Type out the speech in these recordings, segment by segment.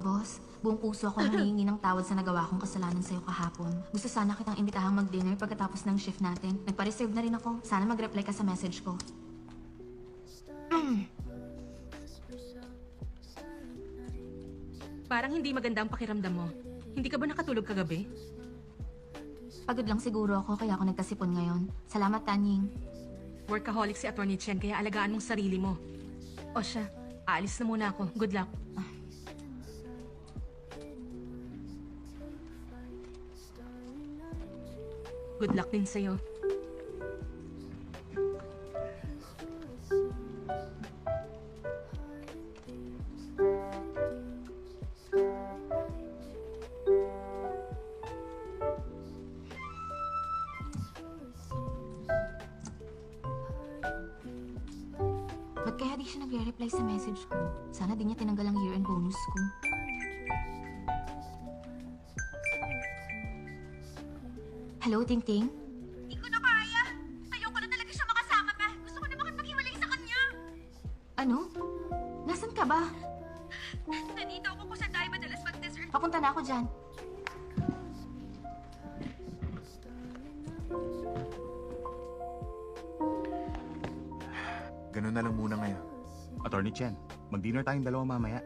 Boss, buong puso ako humihingi ng tawad sa nagawa kong kasalanan sa'yo kahapon. Gusto sana kitang imbitahang mag-dinner pagkatapos ng shift natin. Nagpa-reserve na rin ako. Sana mag-reply ka sa message ko. Parang hindi maganda ang pakiramdam mo. Hindi ka ba nakatulog kagabi? Pagod lang siguro ako kaya ako nagkasipon ngayon. Salamat, Tanying. Workaholic si Atty. Chen kaya alagaan mong sarili mo. O siya, aalis na muna ako. Good luck. Good luck din sa'yo. Ba't kaya di siya nagre-reply sa message ko? Sana di niya tinanggal ang year-end bonus ko. Hello, Ting Ting? Hindi ko na kaya. Ayoko na talaga siya makasama pa. Gusto ko na makipaghiwalay sa kanya. Ano? Nasaan ka ba? Nandito ako kung saan tayo madalas mag-dessert. Papunta na ako dyan. Ganun na lang muna ngayon. Attorney Chen, mag-dinner tayong dalawa mamaya.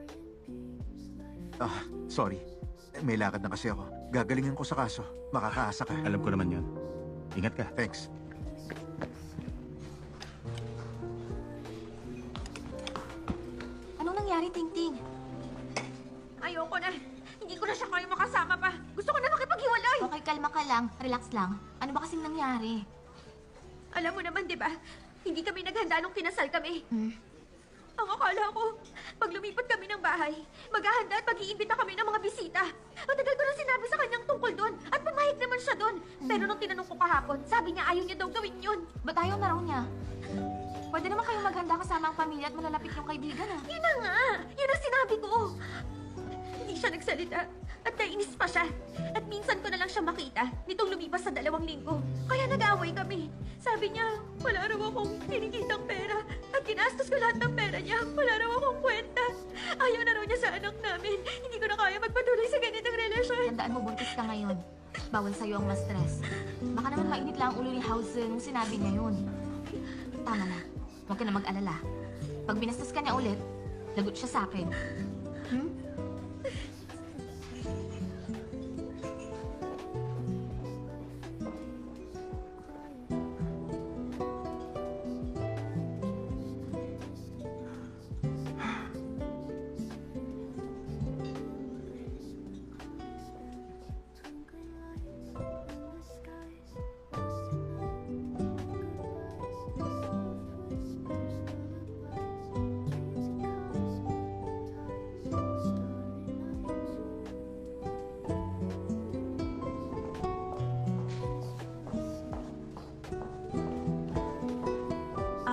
Sorry. May lakad na kasi ako. Gagalingan ko sa kaso. Makakaasa ka. Alam ko naman yun. Ingat ka. Thanks. Anong nangyari, Ting Ting? Ayoko na. Hindi ko na siya kaya makasama pa. Gusto ko na makipaghiwalay. Okay, kalma ka lang. Relax lang. Ano ba kasing nangyari? Alam mo naman, di ba? Hindi kami naghanda nung kinasal kami. Ang akala ko, pag lumipat kami ng bahay, maghahanda at mag-iimbita kami ng mga bisita. Matagal ko na sinabi sa kanyang tungkol doon at pumayag naman siya doon. Pero nung tinanong ko kahapon, sabi niya ayaw niya daw gawin yun. Ba't ayaw na raw niya? Pwede naman kayong maghanda kasama ang pamilya at malalapit yung kaibigan, ah. Yun na nga! Yun ang sinabi ko! Hindi siya nagsalita at nainis pa siya. At minsan ko na lang siya makita nitong lumipas sa 2 linggo. Kaya nag-away kami. Sabi niya, wala raw akong kinikitang pera at ginastos ko lahat ng pera niya. Wala raw akong kwenta. Ayaw na raw niya sa anak namin. Hindi ko na kaya magpatuloy sa ganitong relasyon. Tandaan mo, buntis ka ngayon. Bawal sa'yo ang ma-stress. Baka naman mainit lang ang ulo ni House nung sinabi niya yun. Tama na. Huwag ka na mag-alala. Pag binastos ka niya ulit, lagot siya sa akin.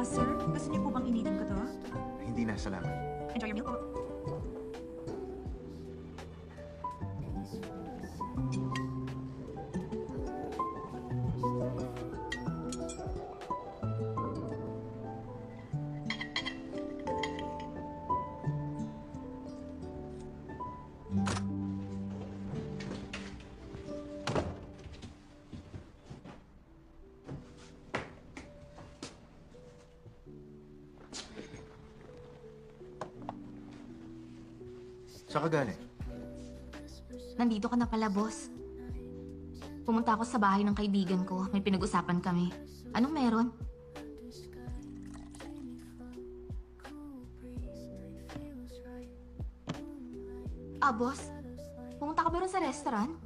Sir, gusto niyo po bang initin ko to? Hindi na, salamat. Enjoy your meal po. Saan ka galing? Nandito ka na pala, boss. Pumunta ako sa bahay ng kaibigan ko. May pinag-usapan kami. Anong meron? Boss? Pumunta ka ba rin sa restaurant?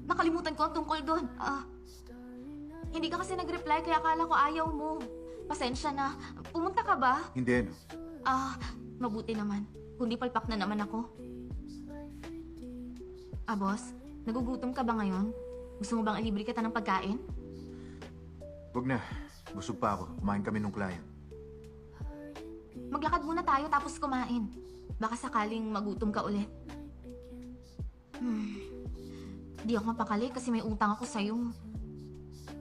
Nakalimutan ko ang tungkol doon. Hindi ka kasi nag-reply kaya akala ko ayaw mo. Pasensya na. Pumunta ka ba? Hindi, no? Mabuti naman. Kundi palpak na naman ako. Boss, nagugutom ka ba ngayon? Gusto mo bang ilibre kita ng pagkain? Huwag na. Busog pa ako. Kumain kami nung client. Maglakad muna tayo tapos kumain. Baka sakaling magutom ka ulit. Di ako mapakali kasi may utang ako sa'yo.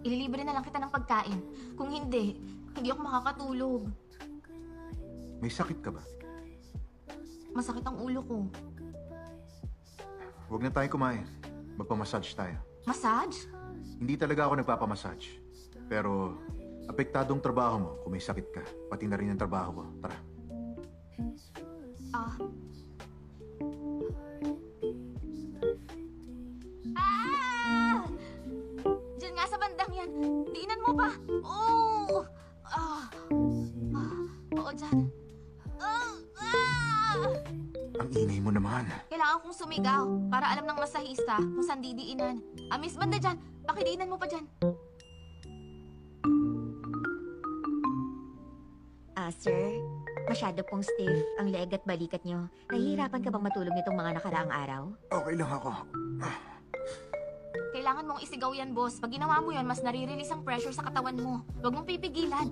Ililibre na lang kita ng pagkain. Kung hindi, hindi ako makakatulog. May sakit ka ba? Masakit ang ulo ko. Huwag na tayo kumain. Magpamassage tayo. Massage? Hindi talaga ako nagpapamassage. Pero, apektadong trabaho mo kung may sakit ka. Pati na rin ang trabaho ko. Tara. Ah. Ah! Diyan nga sa bandang yan. Diinan mo pa. Oh! Ah. Ah. Oo, dyan. Ah! Ah! Ang ingay mo naman. Kailangan kong sumigaw para alam ng masahista kung saan didiinan. Miss, banda dyan. Pakidiinan mo pa dyan. Sir, masyado pong stiff ang leg at balikat nyo. Nahihirapan ka bang matulog nitong mga nakaraang araw? Okay lang ako. Kailangan mong isigaw yan, boss. Pag ginawa mo yan, mas nare-release ang pressure sa katawan mo. Huwag mong pipigilan.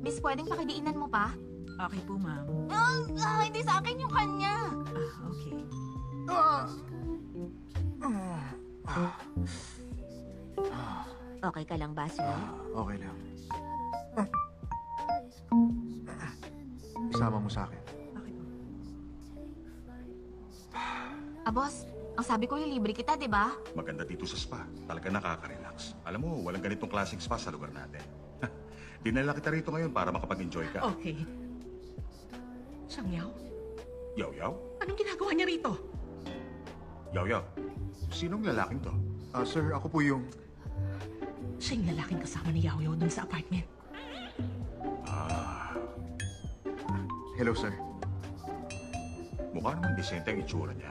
Miss, pwedeng pakidiinan mo pa? Okay po, ma'am. Hindi sa akin yung kanya. Okay. Okay ka lang ba, sir? Okay lang. Isama mo sa akin. Okay po. Boss, ang sabi ko libre kita, di ba? Maganda dito sa spa. Talaga nakaka-relax. Alam mo, walang ganitong klaseng spa sa lugar natin. Dinala kita rito ngayon para makapag-enjoy ka. Okay. Siyang Yaw? Yaw-yaw? Anong ginagawa niya rito? Yaw-yaw? Sinong lalaking to? Sir, ako po yung... Siya yung lalaking kasama ni Yaw Yaw dun sa apartment. Hello, sir. Mukha naman disente ang itsura niya.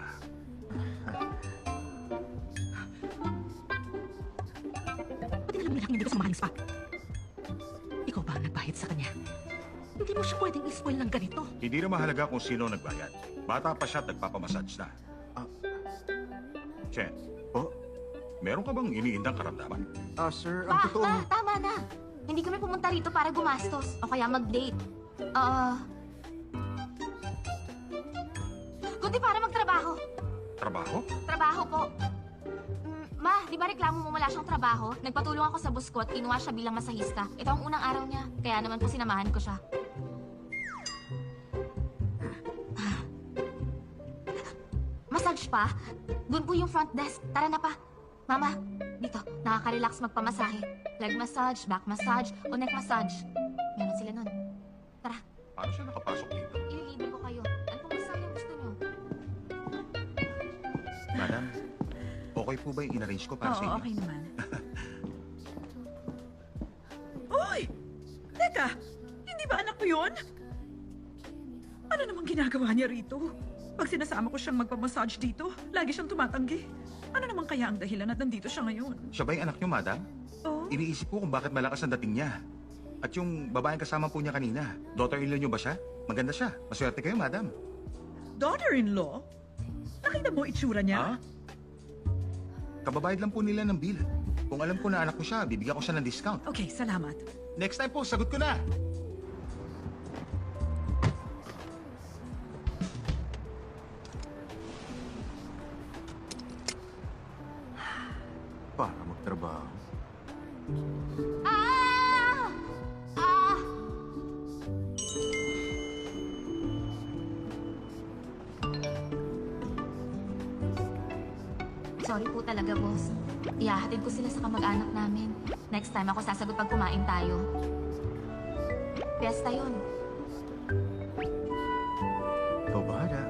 Pati nalang lalaking hindi ko samahan sa spa. Ikaw ba ang nagbayad sa kanya? Hindi mo siya pwedeng i-spoil ng ganito. Hindi na mahalaga kung sino ang nagbayad. Bata pa siya at nagpapamassage na. Chen, Po? meron ka bang iniindang karamdaman? Sir, ang totoo... Tama na. Hindi kami pumunta rito para gumastos o kaya mag-date. Kundi para magtrabaho. Trabaho? Trabaho po. Ma, di ba reklamo mo wala siyang trabaho? Nagpatulong ako sa boss ko at kinuha siya bilang masahista. Ito ang unang araw niya, kaya naman po sinamahan ko siya. Massage pa? Doon po yung front desk. Tara na pa. Mama, dito, nakaka-relax magpamasahe. Leg massage, back massage, o neck massage. Meron sila nun. Tara, Paano siya nakapasok dito? ililibre ko kayo. Ano pong massage ang gusto niyo? Madam, okay po ba yung in-arrange ko para sa Oo, inyo? okay naman. Uy! Teka! Hindi ba anak mo yun? Ano namang ginagawa niya rito? Pag sinasama ko siyang magpamassage dito, lagi siyang tumatanggi. Ano naman kaya ang dahilan at nandito siya ngayon? Siya ba yung anak niyo, madam? Oh, Iniisip ko kung bakit malakas ang dating niya. At yung babaeng kasama po niya kanina, daughter-in-law niyo ba siya? Maganda siya. Maswerte kayo, madam. daughter-in-law? Nakita mo itsura niya? Ha? Kababayad lang po nila ng bill. Kung alam ko na anak ko siya, bibigyan ko siya ng discount. Okay, salamat. Next time po, sagot ko na! Para magtrabaho. Ah! Ah! Sorry po talaga, boss. Ihahatid ko sila sa kamag-anak namin. Next time ako sasagot pag kumain tayo. Fiesta yun. Ikaw bahala.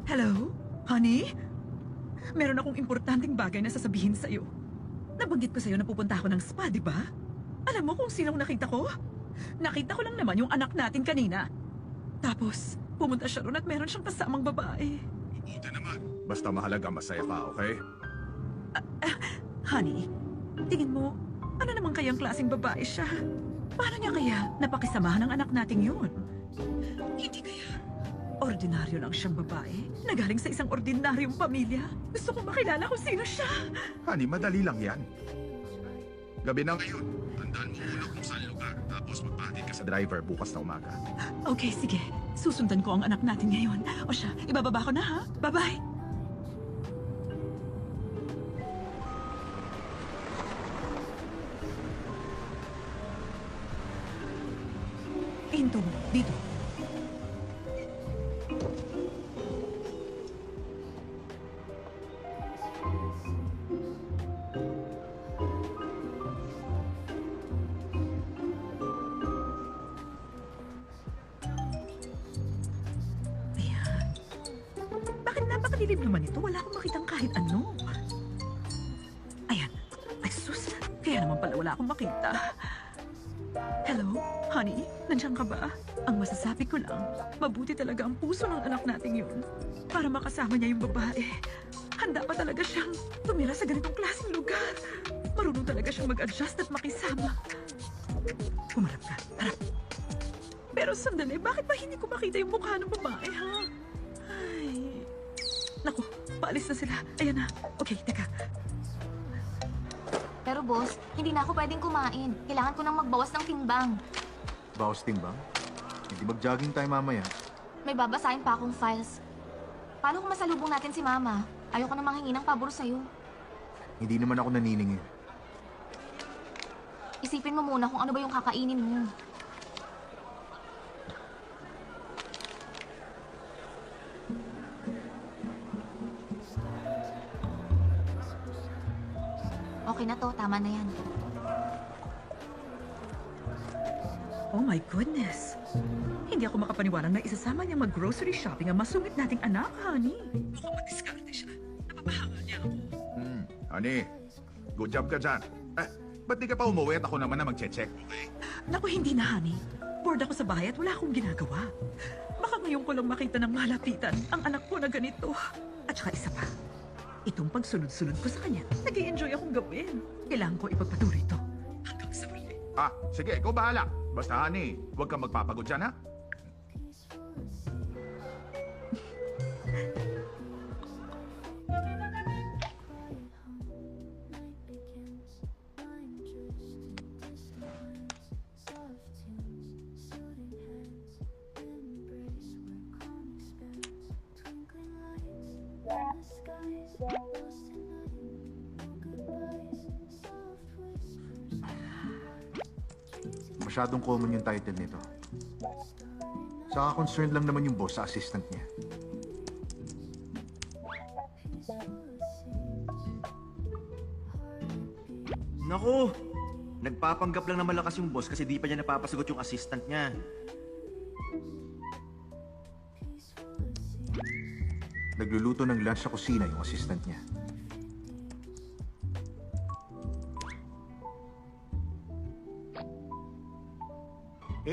Hello? Honey? Meron akong importanteng bagay na sasabihin sa'yo. Nabanggit ko sa'yo na pupunta ako ng spa, di ba? Alam mo kung sinong nakita ko? Nakita ko lang naman yung anak natin kanina. Tapos, pumunta siya ron at meron siyang kasamang babae. Mabuti naman. Basta mahalaga, masaya ka, okay? Honey, tingin mo, ano naman kayang klaseng babae siya? Paano niya kaya napakisamahan ng anak nating yun? Hindi kaya ordinaryo lang siyang babae na galing sa isang ordinaryong pamilya. Gusto kong makilala kung sino siya. Honey, madali lang yan. Gabi na ngayon. Tandaan mo muna kung saan lugar. Tapos magpahatid ka sa driver bukas na umaga. Okay, sige. Susundan ko ang anak natin ngayon. O siya, ibababa ko na ha. Bye-bye. Hinto mo, dito. Ayan. Bakit napakadilim naman ito? Wala akong makitang kahit ano. Ayan. Ay, sus. Kaya naman pala wala akong makita. Hello, honey? Nandiyan ka ba? Ang masasabi ko lang, mabuti talaga ang puso ng anak nating yun. Para makasama niya yung babae. Handa pa talaga siyang tumira sa ganitong klaseng lugar. Marunong talaga siyang mag-adjust at makisama. Pumarap ka. Harap. Pero sandali, bakit ba hindi ko makita yung mukha ng babae, ha? Ay. Naku, paalis na sila. Ayan na. Okay, teka. Pero boss, hindi na ako pwedeng kumain. Kailangan ko nang magbawas ng timbang. Bawas timbang? Hindi mag-jogging tayo mamaya. May babasahin pa akong files. Paano kung masalubong natin si Mama? Ayoko na manghingi ng pabor sa'yo. Hindi naman ako naniningil. Isipin mo muna kung ano ba yung kakainin mo. Okay na to, tama na yan. Oh my goodness. Hindi ako makapaniwalang na isasama niya mag-grocery shopping ang masungit nating anak, honey. Mukhang madiskarte siya. Napapahanga niya ako. Honey, good job ka dyan. Ba't di ka pa umuwi at ako naman na magche-check? Okay? Naku, hindi na, honey. Bored ako sa bahay at wala akong ginagawa. Baka ngayon ko lang makita ng malapitan ang anak ko na ganito. At saka isa pa, itong pagsunod-sunod ko sa kanya, nag-i-enjoy akong gawin. Kailangan ko ipagpatuloy ito. Hanggang sa muli. Sige, ikaw bahala. Basta honey, huwag kang magpapagod dyan, ha? Masyadong common yung title nito. Saka concerned lang naman yung boss sa assistant niya. Naku! Nagpapanggap lang na malakas yung boss kasi di pa niya napapasagot yung assistant niya. Nagluluto ng lunch sa kusina yung assistant niya.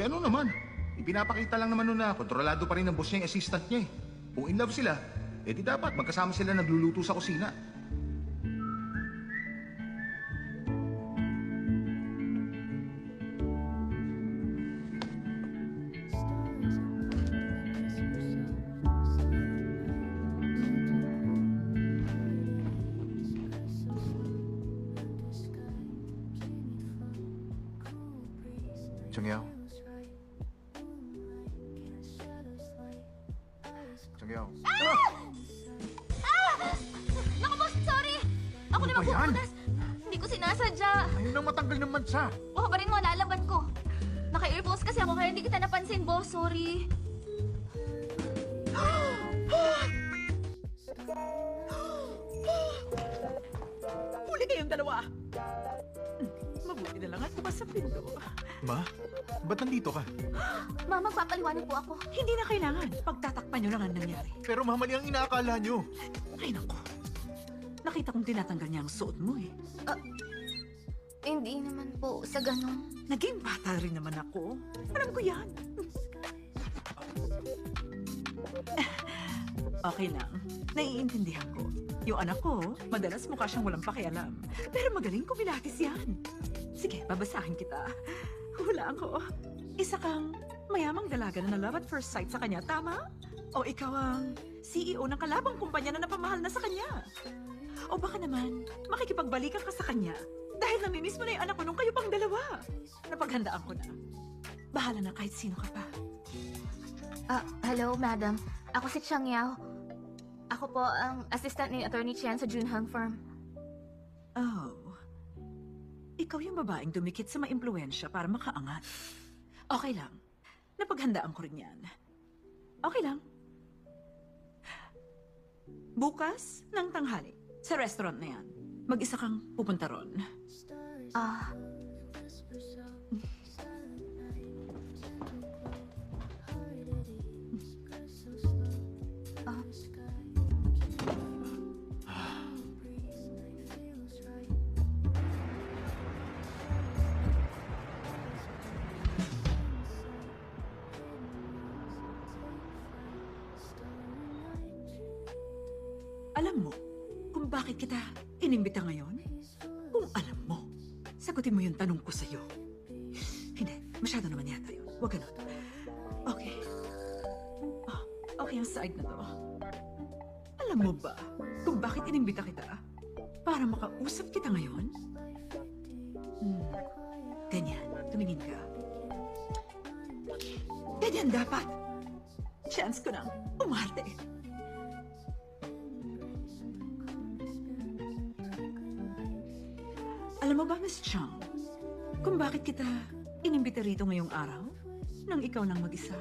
Ano naman? Ipinapakita lang naman nun na kontrolado pa rin ng boss niya yung assistant niya eh. Kung in love sila, di dapat magkasama sila nagluluto sa kusina. Changyao? Changyao? Naku, boss! Sorry! Ako na Ano ba yan? magpupunas! Hindi ko sinasadya! Ayaw nang matanggal ng mansa! Baka ba rin mo, lalaban ko. Naka-earphones kasi ako kaya hindi kita napansin, boss. Sorry. Huli kayong dalawa! Mabuti na lang at bukas sa pinto. Ma, ba't nandito ka? Ma, magpapaliwanag po ako. Hindi na kailangan. Pagtatakpan nyo lang ang nangyari. Pero mamali ang inaakala nyo. Ay, naku. Nakita kong tinatanggal niya ang suot mo eh. Hindi naman po sa ganon. Naging bata rin naman ako. Alam ko yan. Okay lang. Naiintindihan ko. Yung anak ko, madalas mukha siyang walang pakialam. Pero magaling kumilatis yan. Sige, babasahin kita. Hulaan ko. Isa kang mayamang dalaga na love at first sight sa kanya, tama? O ikaw ang CEO ng kalabang kumpanya na napamahal na sa kanya? O baka naman, makikipagbalikan ka sa kanya dahil namimiss mo na yung anak ko nung kayo pang dalawa. Napaghandaan ko na. Bahala na kahit sino ka pa. Hello, madam. Ako si Chang Yao. Ako po ang assistant ni Attorney Chen sa Junhang Firm. Oh. Ikaw yung babaeng dumikit sa maimpluwensya para makaangat. Okay lang. Napaghandaan ko rin yan. Okay lang. Bukas ng tanghali, sa restaurant na yan, mag-isa kang pupunta ron. Ah, Alam mo kung bakit kita inimbita ngayon? Kung alam mo, sagutin mo yung tanong ko sa'yo. Hindi, masyado naman yata yun. Huwag ganun. Okay. Okay ang side na to. Alam mo ba kung bakit inimbita kita? Para makausap kita ngayon? Ganyan, tumingin ka. Ganyan dapat. Chance ko nang umarte. Alam mo ba, Miss Chang, kung bakit kita inimbita rito ngayong araw? Nang ikaw nang mag-isa?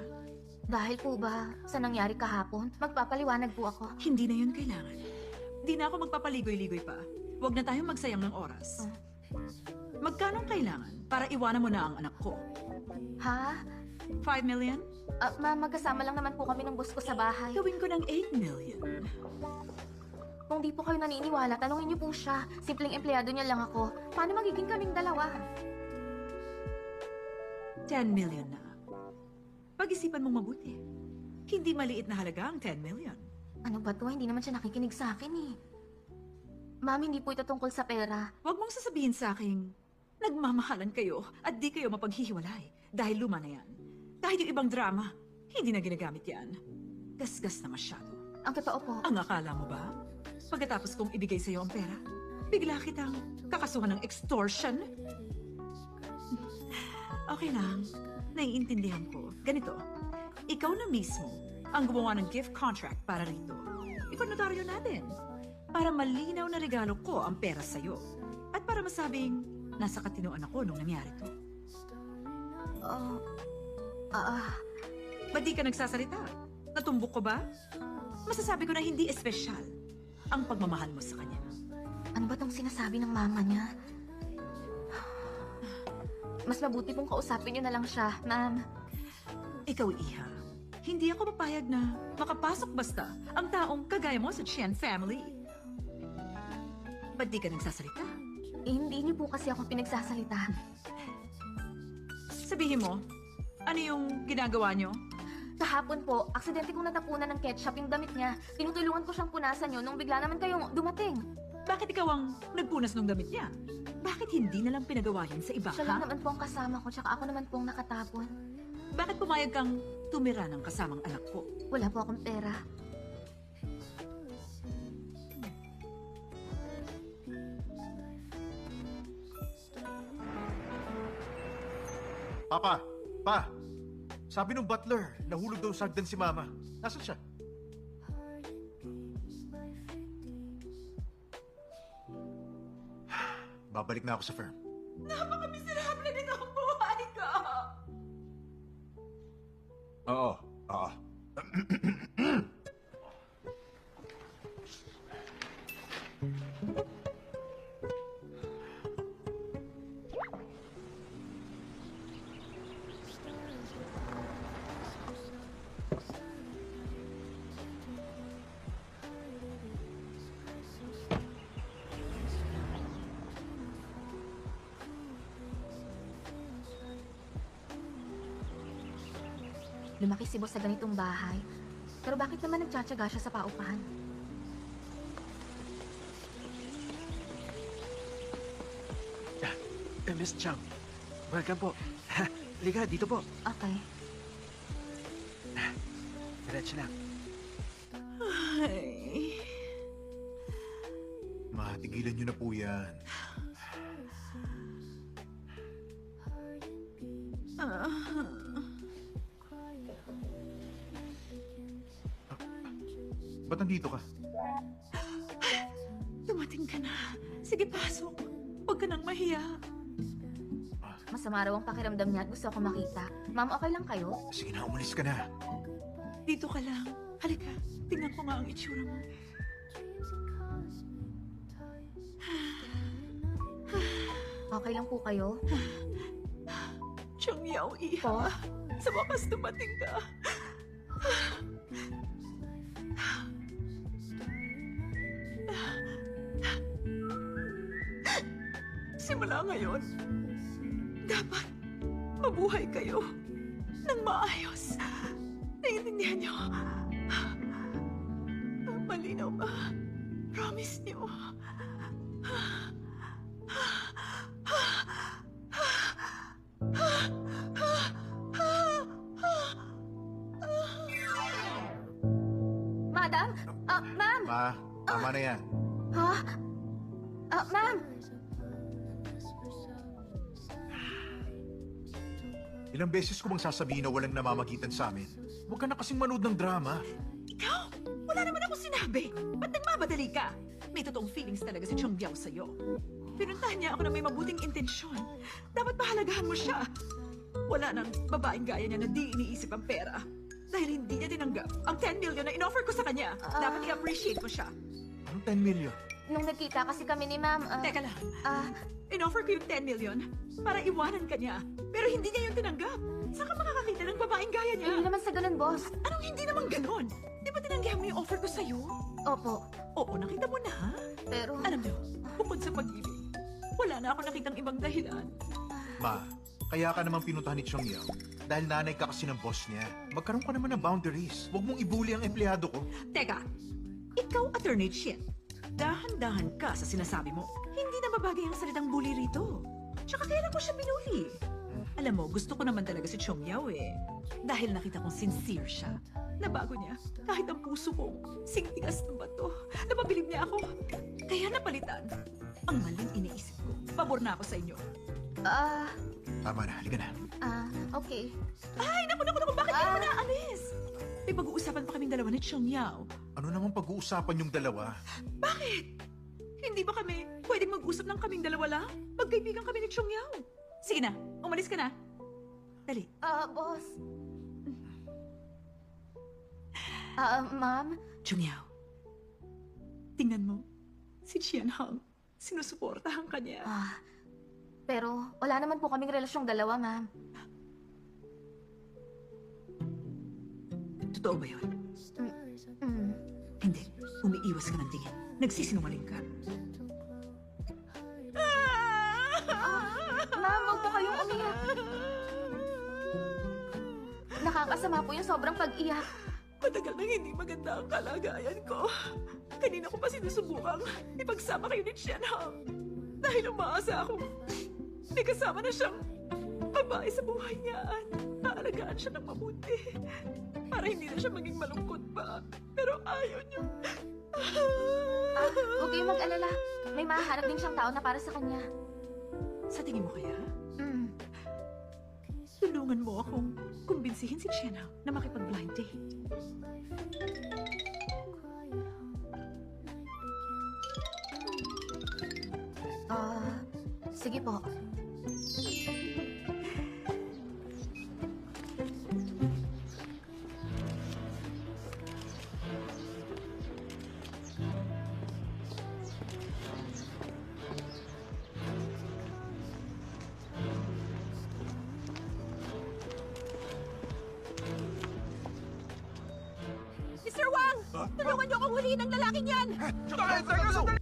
dahil po ba sa nangyari kahapon, magpapaliwanag po ako. Hindi na yun kailangan. Di na ako magpapaligoy-ligoy pa. Huwag na tayong magsayang ng oras. Magkano kailangan para iwanan mo na ang anak ko? Ha? 5 million? Ma'am, magkasama lang naman po kami ng boss ko sa bahay. Gawin ko ng 8 million. Kung di po kayo naniniwala, tanungin niyo po siya. Simpleng empleyado niya lang ako. Paano magiging kaming dalawa? 10 million na. Pag-isipan mong mabuti. Hindi maliit na halaga ang 10 million. Ano ba to? Hindi naman siya nakikinig sa akin eh. Ma'am, hindi po ito tungkol sa pera. Huwag mong sasabihin sa akin, nagmamahalan kayo at di kayo mapaghihiwalay dahil luma na yan. Kahit yung ibang drama, hindi na ginagamit yan. Gasgas na masyado. Ang totoo po. Ang akala mo ba? Pagkatapos kong ibigay sa'yo ang pera, bigla kitang kakasuhan ng extortion? Okay lang. Naiintindihan ko. Ganito, ikaw na mismo ang gumawa ng gift contract para rito. Ipanotaryo natin. Para malinaw na regalo ko ang pera sa'yo. At para masabing nasa katinoan ako nung nangyari to. Ba't di ka nagsasalita? Natumbok ko ba? Masasabi ko na hindi espesyal ang pagmamahal mo sa kanya. Ano ba tong sinasabi ng mama niya? Mas mabuti pong kausapin niyo na lang siya, ma'am. Ikaw, Iha, hindi ako papayag na makapasok basta ang taong kagaya mo sa Chen family. Ba't di ka nagsasalita? Hindi niyo po kasi ako pinagsasalita. Sabihin mo, ano yung ginagawa niyo? Kahapon po, aksidente kong natapunan ng ketchup yung damit niya. Tinutulungan ko siyang punasan yun nung bigla naman kayong dumating. Bakit ikaw ang nagpunas ng damit niya? Bakit hindi na lang pinagawa yun sa iba, Siya lang naman po ang kasama ko, tsaka ako naman po ang nakatapon. Bakit pumayag kang tumira ng kasamang anak ko? Wala po akong pera. Papa! Pa! Sabi nung butler, nahulog daw sa hagdan si Mama. Nasaan siya? Babalik na ako sa firm. Napaka-miserable nito ang buhay ko! Oo, oo. Lumaki si boss sa ganitong bahay. Pero bakit naman nagtsatsaga siya sa paupahan? Miss Chang, welcome po. Liga, dito po. Okay. Diretso lang. Ay, Ma, tigilan niyo na po yan. ah, Ba't nandito ka? Dumating ka na. Sige, pasok. Huwag ka nang mahiya. Masama raw ang pakiramdam niya at gusto ako makita. Ma'am, okay lang kayo? Sige na, umalis ka na. Dito ka lang. Halika, tingnan ko nga ang itsura mo. Okay lang po kayo? Chong Yao, iha. Sa wakas dumating ka. Simula ngayon, dapat mabuhay kayo ng maayos. Naiintindihan niyo? Malinaw ba? Promise niyo. Madam? Ma'am? Ma, tama na yan. Ha? Ma'am? Ilang beses ko bang sasabihin na walang namamagitan sa amin? Huwag ka na kasing manood ng drama. Ikaw? Wala naman ako sinabi. Ba't nagmamadali ka? May totoong feelings talaga si Chong Yao sa'yo. Pinuntahan niya ako na may mabuting intensyon. Dapat pahalagahan mo siya. Wala nang babaeng gaya niya na di iniisip ang pera. Dahil hindi niya tinanggap ang 10 million na in-offer ko sa kanya. Dapat i-appreciate mo siya. Anong 10 million? Nung nagkita kasi kami ni ma'am, Teka lang. In-offer ko yung 10 million para iwanan ka niya. Pero hindi niya yung tinanggap. Saan ka makakakita ng babaeng gaya niya? hindi naman sa ganun, boss. Anong hindi naman ganon? Di ba tinanggihan mo yung offer ko sa'yo? Opo. Oo, nakita mo na. Pero, Alam niyo, bukod sa pag-ibig, wala na ako nakitang ibang dahilan. Ma, kaya ka naman pinuntahan ni Chong Yao. Dahil nanay ka kasi ng boss niya. Magkaroon ka naman ng boundaries. Huwag mong ibuli ang empleyado ko. Teka, ikaw attorney Chin. Dahan-dahan ka sa sinasabi mo. Hindi na mabagay ang salitang bully rito. Tsaka kailan mo siya binuli? Alam mo, gusto ko naman talaga si Chong Yao eh. Dahil nakita kong sincere siya. Nabago niya, kahit ang puso ko, singtigas ng bato. Napabilib niya ako. Kaya napalitan. Ang maling iniisip ko. Pabor na ako sa inyo. Tama na, halika na. okay. Ay, naku, bakit hindi mo naalis? May pag-uusapan pa kaming dalawa ni Chong Yao. Ano namang pag-uusapan yung dalawa? Bakit? Hindi ba kami pwedeng mag-usap ng kaming dalawa lang? Magkaibigan kami ni Chong Yao. Sige na, umalis ka na. Dali. Boss. Ma'am? Chong Yao, tingnan mo. Si Jian Hang, sinusuportahan ka niya. Pero wala naman po kaming relasyong dalawa, ma'am. Totoo ba yun? Hindi. Umiiwas ka ng tingin. Nagsisinungaling ka. Ma'am, huwag po kayong umiyak. Nakakasama po yung sobrang pag-iyak. Matagal nang hindi maganda ang kalagayan ko. Kanina ko pa sinusubukang ipagsama kayo ni Jian Hang. Dahil umaasa akong may kasama na siyang babae sa buhay niya at naalagaan siya ng mabuti. Para hindi na siya maging malungkot pa. Pero ayaw niyo. Huwag kayong mag-alala. May mahanap din siyang tao na para sa kanya. Sa tingin mo kaya? Tulungan mo akong kumbinsihin si Jian Hang na makipag-blind date. Sige po. Mr. Wang! Tulungan niyo akong huliin ang lalaking yan! Teka,